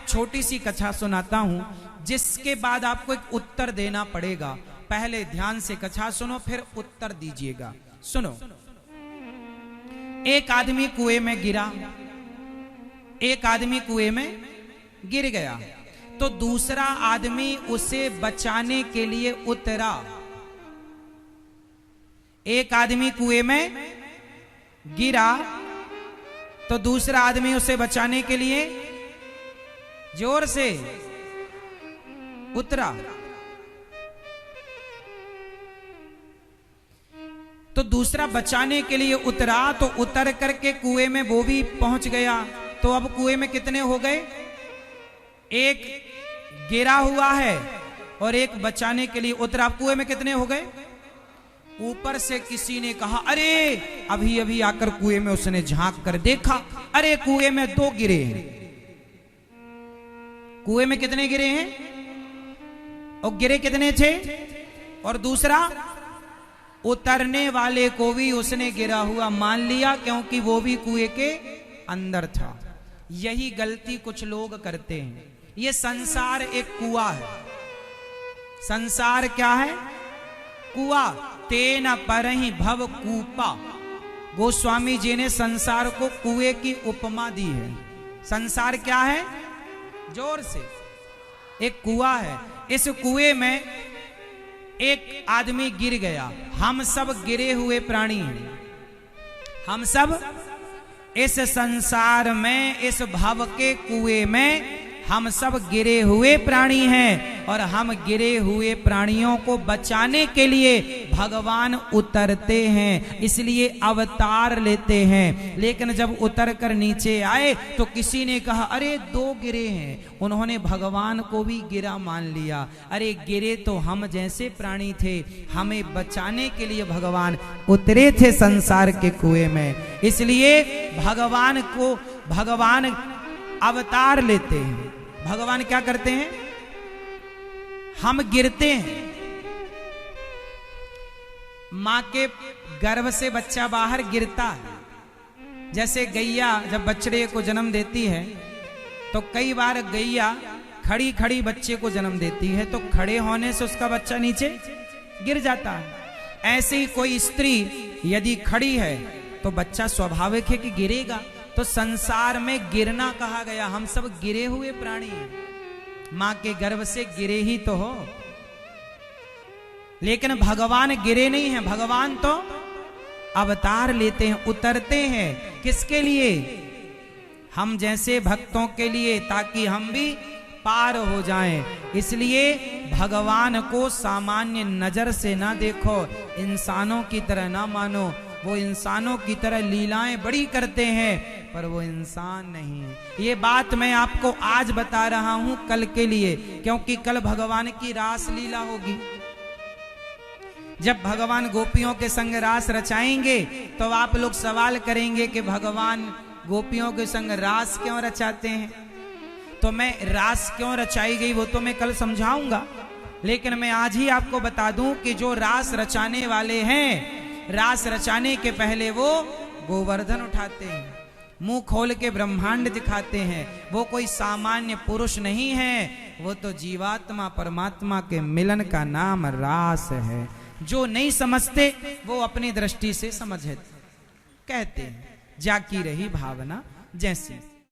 छोटी सी कथा सुनाता हूं, जिसके बाद आपको एक उत्तर देना पड़ेगा। पहले ध्यान से कथा सुनो, फिर उत्तर दीजिएगा। सुनो। एक आदमी कुएं में गिरा, एक आदमी कुएं में गिर गया, तो दूसरा आदमी उसे बचाने के लिए उतरा। एक आदमी कुएं में गिरा तो दूसरा आदमी उसे बचाने के लिए जोर से उतरा। तो दूसरा बचाने के लिए उतरा, तो उतर करके कुएं में वो भी पहुंच गया। तो अब कुएं में कितने हो गए? एक गिरा हुआ है और एक बचाने के लिए उतरा। अब कुएं में कितने हो गए? ऊपर से किसी ने कहा, अरे अभी अभी आकर कुएं में उसने झांक कर देखा, अरे कुएं में 2 गिरे हैं। कुएं में कितने गिरे हैं? और गिरे कितने थे? और दूसरा उतरने वाले को भी उसने गिरा हुआ मान लिया, क्योंकि वो भी कुएं के अंदर था। यही गलती कुछ लोग करते हैं। ये संसार एक कुआं है। संसार क्या है? कुआं। तेन परहि भव कूपा। गोस्वामी जी ने संसार को कुएं की उपमा दी है। संसार क्या है? जोर से। एक कुआं है। इस कुएं में एक आदमी गिर गया। हम सब गिरे हुए प्राणी हैं। हम सब इस संसार में, इस भव के कुएं में हम सब गिरे हुए प्राणी हैं, और हम गिरे हुए प्राणियों को बचाने के लिए भगवान उतरते हैं, इसलिए अवतार लेते हैं। लेकिन जब उतर कर नीचे आए तो किसी ने कहा, अरे 2 गिरे हैं। उन्होंने भगवान को भी गिरा मान लिया। अरे गिरे तो हम जैसे प्राणी थे, हमें बचाने के लिए भगवान उतरे थे संसार के कुएं में। इसलिए भगवान अवतार लेते हैं। भगवान क्या करते हैं? हम गिरते हैं। मां के गर्भ से बच्चा बाहर गिरता है। जैसे गैया जब बछड़े को जन्म देती है, तो कई बार गैया खड़ी खड़ी बच्चे को जन्म देती है, तो खड़े होने से उसका बच्चा नीचे गिर जाता है। ऐसे ही कोई स्त्री यदि खड़ी है तो बच्चा स्वाभाविक है कि गिरेगा। तो संसार में गिरना कहा गया। हम सब गिरे हुए प्राणी हैं। मां के गर्भ से गिरे ही तो हो। लेकिन भगवान गिरे नहीं हैं। भगवान तो अवतार लेते हैं, उतरते हैं। किसके लिए? हम जैसे भक्तों के लिए, ताकि हम भी पार हो जाएं। इसलिए भगवान को सामान्य नजर से ना देखो, इंसानों की तरह ना मानो। वो इंसानों की तरह लीलाएं बड़ी करते हैं, पर वो इंसान नहीं है। ये बात मैं आपको आज बता रहा हूं, कल के लिए, क्योंकि कल भगवान की रास लीला होगी। जब भगवान गोपियों के संग रास रचाएंगे तो आप लोग सवाल करेंगे कि भगवान गोपियों के संग रास क्यों रचाते हैं। तो मैं रास क्यों रचाई गई वो तो मैं कल समझाऊंगा। लेकिन मैं आज ही आपको बता दूं कि जो रास रचाने वाले हैं, रास रचाने के पहले वो गोवर्धन उठाते हैं, मुंह खोल के ब्रह्मांड दिखाते हैं। वो कोई सामान्य पुरुष नहीं है, वो तो जीवात्मा परमात्मा के मिलन का नाम रास है। जो नहीं समझते वो अपनी दृष्टि से समझते कहते हैं, जाकी रही भावना जैसी।